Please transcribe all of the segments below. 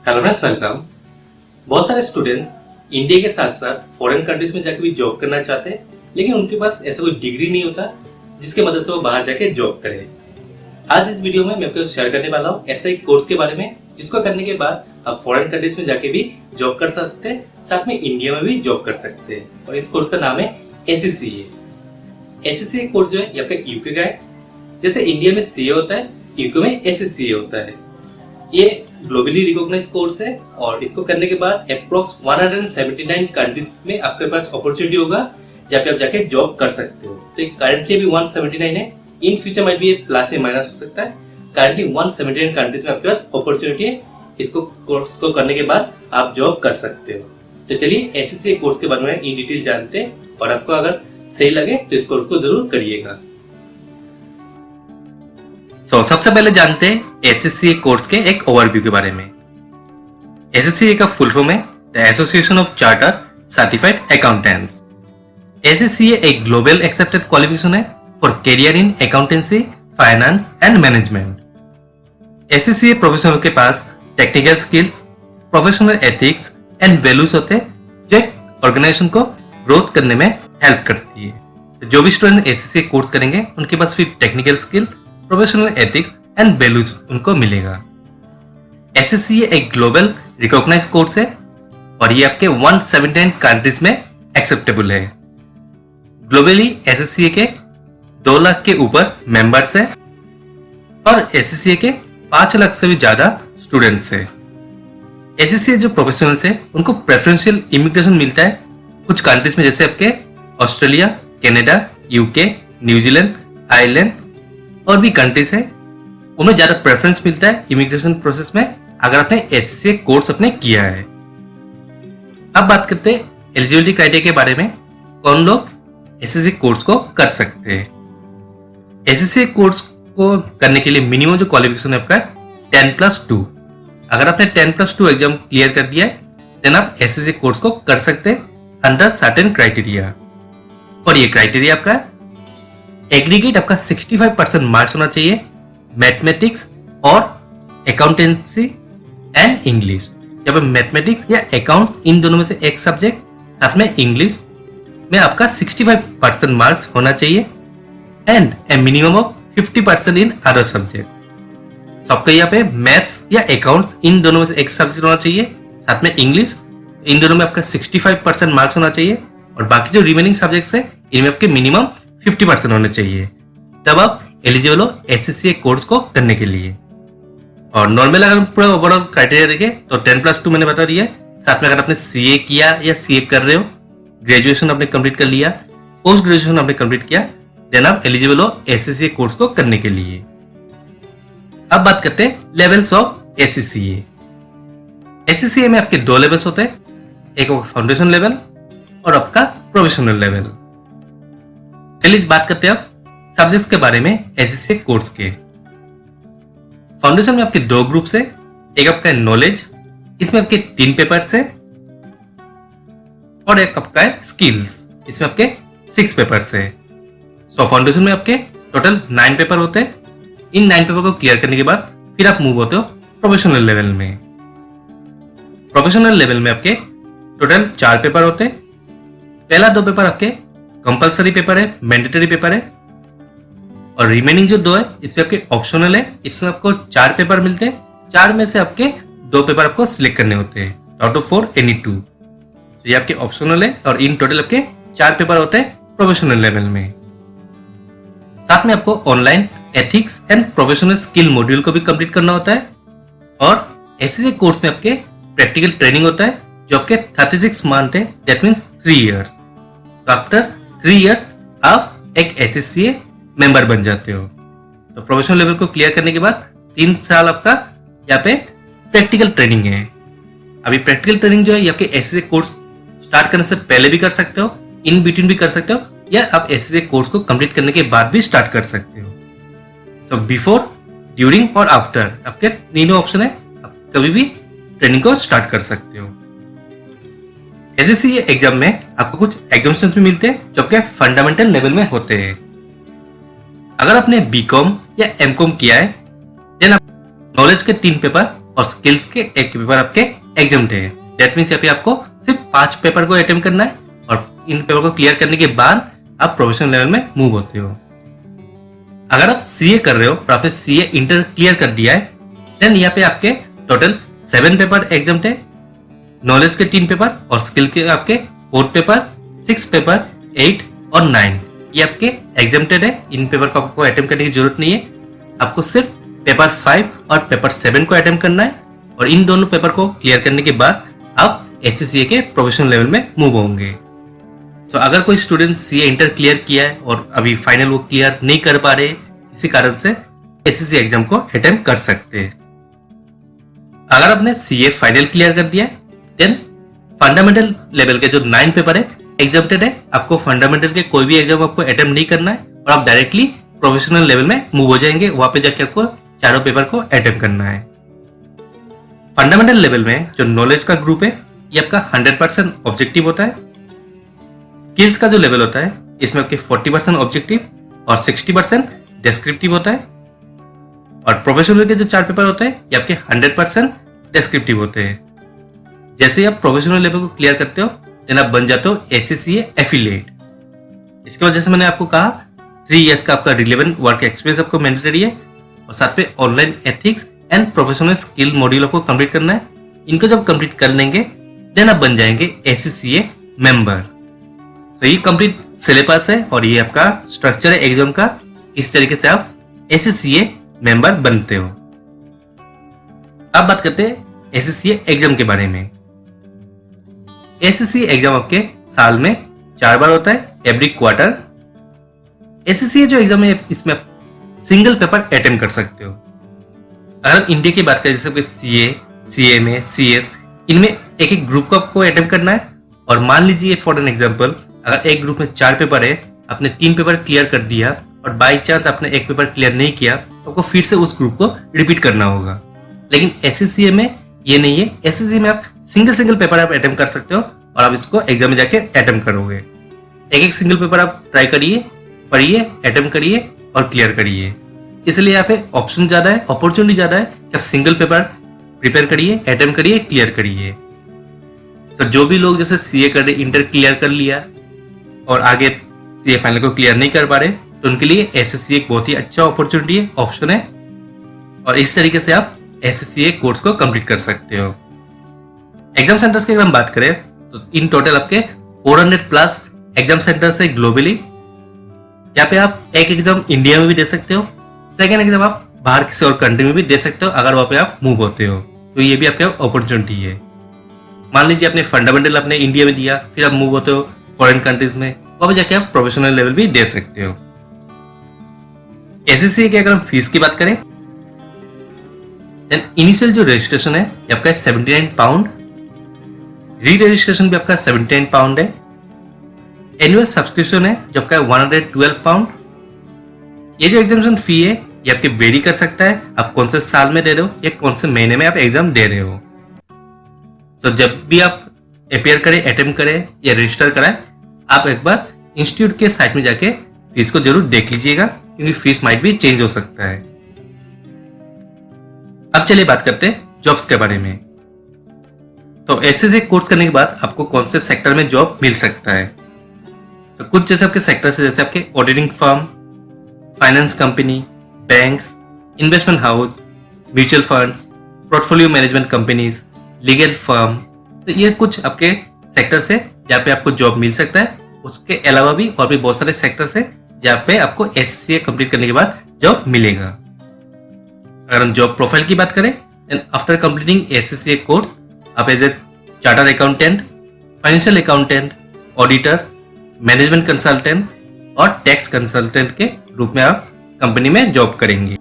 Hello friends, welcome. बहुत सारे students India के साथ साथ फॉरेन कंट्रीज में जाके भी जॉब करना चाहते हैं, लेकिन उनके पास ऐसा कोई डिग्री नहीं होता जिसके मदद से वो बाहर जाके जॉब करे। आज इस वीडियो में मैं आपको शेयर करने वाला हूँ ऐसा एक कोर्स के बारे में जिसको करने के बाद आप फॉरेन कंट्रीज में जाके भी जॉब कर सकते हैं, साथ में इंडिया में भी जॉब कर सकते हैं। और इस कोर्स का नाम है ACCA। ACCA कोर्स जो है ये आपका यूके का है। जैसे इंडिया में CA होता है, यूके में ACCA होता है। ये ग्लोबली रिकॉग्नाइज्ड कोर्स है और इसको करने के बाद अप्रोक्स 179 कंट्रीज में आपके पास अपॉर्चुनिटी होगा जहाँ पे आप जाके जॉब कर सकते हो। तो करंटली अभी 179 है, इन फ्यूचर में भी प्लस या माइनस हो सकता है। करंटली 179 कंट्रीज में आपके पास अपॉर्चुनिटी है। इसको कोर्स को करने के बाद आप जॉब कर सकते हो। तो चलिए ACCA कोर्स के बारे में इन डिटेल जानते हैं और आपको अगर सही लगे तो इस कोर्स को जरूर करिएगा। सबसे पहले जानते हैं ACCA कोर्स के एक ओवरव्यू के बारे में। ACCA का फुल फॉर्म है the association of chartered certified accountants. ACCA एक ग्लोबल एक्सेप्टेड क्वालिफिकेशन है for career in accountancy, finance and management. ACCA professional के पास technical skills, professional ethics and values होते हैं जो एक ऑर्गेनाइजेशन को ग्रोथ करने में हेल्प करती है। जो भी स्टूडेंट ACCA कोर्स करेंगे उनके पास फिर technical skill, professional ethics and values उनको मिलेगा। ACCA एक ग्लोबल रिकॉग्नाइज्ड कोर्स है और ये आपके 179 कंट्रीज में एक्सेप्टेबल है। ग्लोबली ACCA के 2 लाख के ऊपर मेंबर्स है और ACCA के 5 लाख से भी ज्यादा स्टूडेंट्स है। ACCA जो प्रोफेशनल्स है उनको प्रेफरेंशियल इमिग्रेशन मिलता है कुछ कंट्रीज में, जैसे आपके Australia, Canada, UK, New Zealand, Ireland और भी कंट्रीज है। उन्हें ज्यादा प्रेफरेंस मिलता है इमिग्रेशन प्रोसेस में अगर आपने ACCA कोर्स अपने किया है। अब बात करते हैं एलिजिबिलिटी क्राइटेरिया के बारे में, कौन लोग ACCA कोर्स को कर सकते हैं। ACCA कोर्स को करने के लिए मिनिमम जो क्वालिफिकेशन है आपका 10+2। अगर आपने 10+2 एग्जाम क्लियर कर दिया है देन आप ACCA कोर्स को कर सकते हैं अंडर सर्टेन क्राइटेरिया। और ये क्राइटेरिया आपका एग्रीगेट आपका 65% मार्क्स होना चाहिए मैथमेटिक्स और अकाउंटेंसी एंड इंग्लिश। यहाँ पे मैथमेटिक्स या अकाउंट्स इन दोनों में से एक सब्जेक्ट, साथ में इंग्लिश में आपका 65% मार्क्स होना चाहिए and A minimum of 50% in other subject. सबका यहाँ पे मैथ्स या अकाउंट्स इन दोनों में से एक सब्जेक्ट होना चाहिए, साथ में इंग्लिश इन दोनों में आपका 65% मार्क्स होना चाहिए और बाकी जो रिमेनिंग सब्जेक्ट्स है इनमें आपके मिनिमम 50% होने चाहिए, तब आप एलिजिबल हो ACCA कोर्स को करने के लिए। और नॉर्मल अगर पूरा ओवरऑल क्राइटेरिया देखें तो 10+2 मैंने बता दिया है। साथ में अगर आपने CA किया या CA कर रहे हो, ग्रेजुएशन आपने कंप्लीट कर लिया, पोस्ट ग्रेजुएशन आपने कंप्लीट किया, देन आप एलिजिबल हो ACCA कोर्स को करने के लिए। अब बात करते हैं लेवल्स ऑफ ACCA। ACCA में आपके 2 लेवल्स होते हैं, एक फाउंडेशन लेवल और आपका प्रोफेशनल लेवल। चलिए बात करते हैं अब सब्जेक्ट्स के बारे में ACCA कोर्स के। फाउंडेशन में आपके 2 ग्रुप्स है, एक आपका नॉलेज, इसमें आपके 3 पेपर्स है और एक आपका है स्किल्स, इसमें आपके 6 पेपर्स है। सो फाउंडेशन में आपके टोटल 9 पेपर होते हैं। इन 9 पेपर को क्लियर करने के बाद फिर आप मूव होते हो प्रोफेशनल लेवल में। प्रोफेशनल लेवल में आपके टोटल 4 पेपर होते हैं। पहला 2 पेपर आपके कंपलसरी पेपर है, मैंडेटरी पेपर है और रिमेनिंग जो 2 है इसमें आपके ऑप्शनल है। इसमें आपको 4 पेपर मिलते हैं, 4 में से आपके 2 पेपर आपको सिलेक्ट करने होते हैं, आउट ऑफ 4 एनी 2। तो ये आपके ऑप्शनल है और इन टोटल आपके 4 पेपर होते हैं प्रोफेशनल लेवल में। साथ में आपको online ethics and professional skill module को भी कंप्लीट करना होता है और ACCA कोर्स में आपके प्रैक्टिकल ट्रेनिंग होता है जो आपके 36 मंथ है, दैट मीन्स 3 इयर्स। तो आफ्टर 3 इयर्स आप एक ACCA मेंबर बन जाते हो। तो प्रोफेशनल लेवल को क्लियर करने के बाद 3 साल आपका यहाँ पे प्रैक्टिकल ट्रेनिंग है। अभी प्रैक्टिकल ट्रेनिंग जो है ये आपके ACCA कोर्स स्टार्ट करने से पहले भी कर सकते हो, इन बिटवीन भी कर सकते हो, या आप ACCA कोर्स को कंप्लीट करने के बाद भी स्टार्ट कर सकते हो। सो बिफोर, ड्यूरिंग और आफ्टर आपके तीनों ऑप्शन है, आप कभी भी ट्रेनिंग को स्टार्ट कर सकते हो। ACCA एग्जाम में आपको कुछ एग्जामिनेशन भी मिलते हैं जो आपके फंडामेंटल लेवल में होते हैं। अगर आपने BCom या MCom किया है देन आप नॉलेज के 3 पेपर और स्किल्स के एक पेपर आपके एग्जाम है। दैट मीन्स यहाँ पे आपको सिर्फ 5 पेपर को अटेम्प्ट करना है और इन पेपर को क्लियर करने के बाद आप प्रोफेशनल लेवल में मूव होते हो। अगर आप सीए कर रहे हो और आपने सीए इंटर क्लियर कर दिया है, देन यहाँ पे आपके टोटल 7 पेपर एग्जाम है। नॉलेज के 3 पेपर और स्किल के आपके 4 पेपर, 6 पेपर, 8 और 9 ये आपके एग्जाम्प्टेड है। इन पेपर को आपको अटेम्प्ट करने की जरूरत नहीं है। आपको सिर्फ पेपर 5 और पेपर 7 को अटेम्प्ट करना है और इन दोनों पेपर को क्लियर करने के बाद आप एससीसीए के प्रोफेशनल लेवल में मूव होंगे। तो अगर कोई स्टूडेंट सीए इंटर क्लियर किया है और अभी फाइनल वो क्लियर नहीं कर पा रहे किसी कारण से, एससीसीए एग्जाम को अटेम्प्ट कर सकते हैं। अगर आपने सीए फाइनल क्लियर कर दिया है, देन फंडामेंटल लेवल के जो 9 पेपर है एग्जाम्प्टेड है। आपको फंडामेंटल के कोई भी एग्जाम आपको अटेम्प्ट नहीं करना है और आप डायरेक्टली प्रोफेशनल लेवल में मूव हो जाएंगे। वहां पे जाके आपको चारों पेपर को अटेम्प्ट करना है। फंडामेंटल लेवल में जो नॉलेज का ग्रुप है ये आपका 100% ऑब्जेक्टिव होता है। स्किल्स का जो लेवल होता है इसमें आपके 40% ऑब्जेक्टिव और 60% डिस्क्रिप्टिव होता है। और प्रोफेशनल के जो 4 पेपर होते हैं ये आपके 100% डिस्क्रिप्टिव होते हैं। जैसे ही आप प्रोफेशनल लेवल को क्लियर करते हो देन आप बन जाते हो एससीसीए एफिलिएट। इसके बाद जैसे मैंने आपको कहा 3 इयर्स का आपका रिलेवेंट वर्क एक्सपीरियंस आपको मैंडेटरी है और साथ में online ethics and professional skill module आपको कंप्लीट करना है। इनको जब कंप्लीट कर लेंगे देन आप बन जाएंगे एससीसीए मेंबर। तो ये कंप्लीट सिलेबस है और ये आपका स्ट्रक्चर है एग्जाम का। इस तरीके से आप एससीसीए मेंबर बनते हो। अब बात करते हैं एससीसीए एग्जाम के बारे में। एससीसीए एग्जाम आपके साल में 4 बार होता है, एवरी क्वार्टर। एससीसीए जो एग्जाम है इसमें आप सिंगल पेपर अटेम्प्ट कर सकते हो। अगर इंडिया की बात करें जैसे सीए, सीएमए, सीएस, इनमें एक एक ग्रुप को आपको अटेम्प्ट करना है। और मान लीजिए फॉर एन एग्जाम्पल अगर एक ग्रुप में 4 पेपर है, आपने 3 पेपर क्लियर कर दिया और बाई चांस आपने एक पेपर क्लियर नहीं किया तो आपको फिर से उस ग्रुप को रिपीट करना होगा। लेकिन एससीसीए में ये नहीं है। एससीसीए में आप सिंगल पेपर आप अटेम्प्ट कर सकते हो और आप इसको एग्जाम में जाके अटेम्प्ट करोगे। एक सिंगल पेपर आप ट्राई करिए, पढ़िए, अटेम्प्ट करिए और क्लियर करिए। इसलिए यहाँ पे ऑप्शन ज्यादा है, अपॉर्चुनिटी ज्यादा है कि आप सिंगल पेपर प्रिपेयर करिए, अटेम्प्ट करिए, क्लियर करिए। तो जो भी लोग जैसे सीए कर रहे, इंटर क्लियर कर लिया और आगे सीए फाइनल को क्लियर नहीं कर पा रहे, तो उनके लिए एससीसीए एक बहुत ही अच्छा अपॉर्चुनिटी है, ऑप्शन है। और इस तरीके से आप एससीसीए कोर्स को कंप्लीट कर सकते हो। एग्जाम सेंटर्स की अगर हम बात करें तो इन टोटल आपके 400+ एग्जाम सेंटर्स है ग्लोबली। यहाँ पे आप एक एग्जाम इंडिया में भी दे सकते हो, सेकेंड एग्जाम आप बाहर किसी और कंट्री में भी दे सकते हो अगर वहां पे आप मूव होते हो, तो ये भी आपका अपॉर्चुनिटी है। मान लीजिए आपने फंडामेंटल अपने इंडिया में दिया, फिर आप मूव होते हो फॉरेन कंट्रीज में, वहां पे जाके आप प्रोफेशनल लेवल भी दे सकते हो। एससीसीए की अगर हम फीस की बात करें, देन इनिशियल जो रजिस्ट्रेशन है ये आपका 79 पाउंड, री रजिस्ट्रेशन भी आपका 79 पाउंड है, एनुअल सब्सक्रिप्शन है जो आपका 112 पाउंड। ये जो एग्जामिनेशन फी है ये आपके वेरी कर सकता है, आप कौन से साल में दे रहे हो या कौन से महीने में आप एग्जाम दे रहे हो। तो जब भी आप अपेयर करें, अटेम्प्ट करें या रजिस्टर कराएं, आप एक बार इंस्टीट्यूट के साइट में जाके फीस को जरूर देख लीजिएगा क्योंकि फीस माइट भी चेंज हो सकता है। अब चलिए बात करते हैं जॉब्स के बारे में। तो एससीसीए कोर्स करने के बाद आपको कौन से सेक्टर में जॉब मिल सकता है। तो कुछ जैसे आपके सेक्टर से जैसे आपके auditing firm, finance company, banks, investment house, mutual funds, portfolio management companies, legal firm, तो ये कुछ आपके सेक्टर्स है जहाँ पे आपको जॉब मिल सकता है। उसके अलावा भी और भी बहुत सारे सेक्टर्स है जहाँ पे आपको एससीसीए कंप्लीट करने के बाद जॉब मिलेगा। अगर हम जॉब प्रोफाइल की बात करें, आफ्टर कंप्लीटिंग एससीसीए कोर्स आप as a chartered accountant, financial accountant, auditor, management consultant और टैक्स कंसल्टेंट के रूप में आप कंपनी में जॉब करेंगे।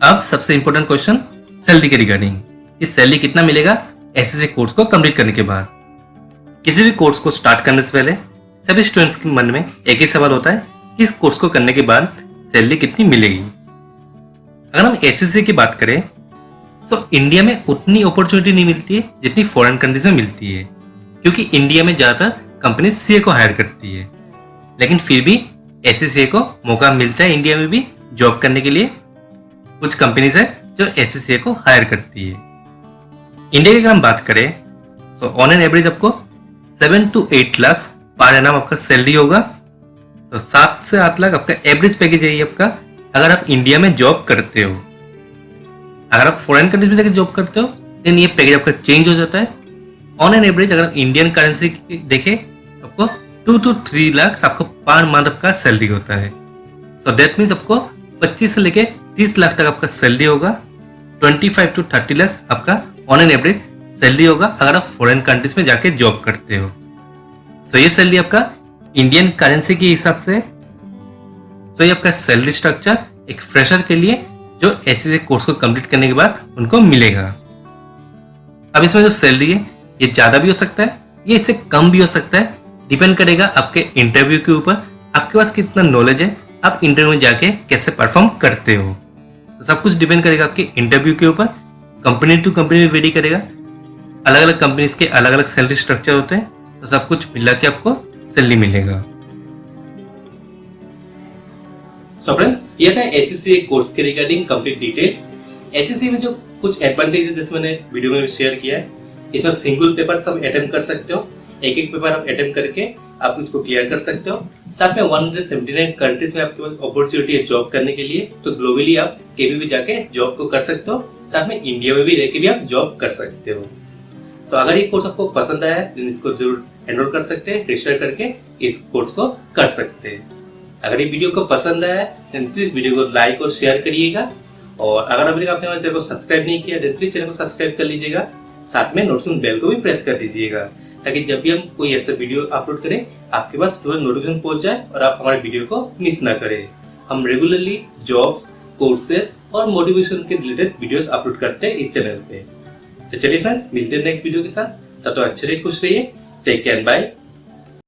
अब सबसे इंपॉर्टेंट क्वेश्चन सैलरी के रिगार्डिंग, इस सैलरी कितना मिलेगा एससीसीए कोर्स को कंप्लीट करने के बाद। किसी भी कोर्स को स्टार्ट करने से पहले सभी स्टूडेंट्स के मन में एक ही सवाल होता है कि इस कोर्स को करने के बाद सैलरी कितनी मिलेगी। अगर हम एससीसीए की बात करें तो इंडिया में उतनी अपॉर्चुनिटी नहीं मिलती है जितनी फॉरेन कंट्रीज में मिलती है, क्योंकि इंडिया में ज्यादातर कंपनी सीए को हायर करती है। लेकिन फिर भी एससीसीए को मौका मिलता है इंडिया में भी जॉब करने के लिए। कुछ कंपनीज है जो एससीसीए को हायर करती है। इंडिया की अगर हम बात करें तो ऑन एन एवरेज आपको 7 to 8 लाख पर एनम आपका सैलरी होगा। तो 7 से 8 लाख आपका एवरेज पैकेज है आपका अगर आप इंडिया में जॉब करते हो। अगर आप फॉरेन कंट्रीज में जाकर जॉब करते हो देन ये पैकेज आपका चेंज हो जाता है। ऑन एन एवरेज अगर आप इंडियन करेंसी देखें आपको 2 to 3 लाख आपको पर मंथ आपका सैलरी होता है। सो दैट मीन्स आपको 25 से लेके 30 लाख तक आपका सैलरी होगा। 25 to 30 लाख आपका ऑन एन एवरेज सैलरी होगा अगर आप फॉरेन कंट्रीज में जाके जॉब करते हो। सो ये सैलरी आपका इंडियन करेंसी के हिसाब से। सो ये आपका सैलरी स्ट्रक्चर एक फ्रेशर के लिए जो एससीसीए कोर्स को कंप्लीट करने के बाद उनको मिलेगा। अब इसमें जो सैलरी है ये ज्यादा भी हो सकता है, ये इससे कम भी हो सकता है, डिपेंड करेगा आपके इंटरव्यू के ऊपर, आपके पास कितना नॉलेज है, आप इंटरव्यू में जाके कैसे परफॉर्म करते हो। तो सब कुछ डिपेंड करेगा आपके इंटरव्यू के ऊपर। कंपनी टू कंपनी में वेरी करेगा, अलग अलग कंपनीज के अलग अलग सैलरी स्ट्रक्चर होते हैं। तो सब कुछ मिला के आपको सैलरी मिलेगा। सो फ्रेंड्स, ये था एससीसीए कोर्स के रिगार्डिंग कंप्लीट डिटेल। एससीसीए में जो कुछ एडवांटेज जैसे मैंने वीडियो में शेयर किया है, इसमें सिंगल पेपर सब अटेम्प्ट कर सकते हो, एक एक पेपर आप अटेम्प्ट करके आप इसको क्लियर कर सकते हो। साथ में 179 कंट्रीज में आपके पास अपॉर्चुनिटी है जॉब करने के लिए। तो ग्लोबली आप कहीं भी जाके जॉब को कर सकते हो, साथ में इंडिया में भी रह के भी आप जॉब कर सकते हो। सो अगर ये कोर्स आपको पसंद आया है तो इसको जरूर एनरोल कर सकते हैं, रजिस्टर करके इस कोर्स को कर सकते हैं। अगर ये वीडियो को पसंद आया है तो प्लीज वीडियो को लाइक और शेयर करिएगा, और अगर अभी तक आपने हमारे चैनल को सब्सक्राइब नहीं किया तो प्लीज चैनल को सब्सक्राइब कर लीजिएगा, साथ में नोटिफिकेशन बेल को भी प्रेस कर दीजिएगा, ताकि जब भी हम कोई ऐसा वीडियो अपलोड करें आपके पास तुरंत नोटिफिकेशन पहुंच जाए और आप हमारे वीडियो को मिस ना करें। हम रेगुलरली जॉब्स, कोर्सेज और मोटिवेशन के रिलेटेड वीडियोस अपलोड करते हैं इस चैनल पे। तो चलिए फ्रेंड्स, मिलते हैं नेक्स्ट वीडियो के साथ। तब तो अच्छे रहिए, खुश रहिए, टेक केयर, बाय।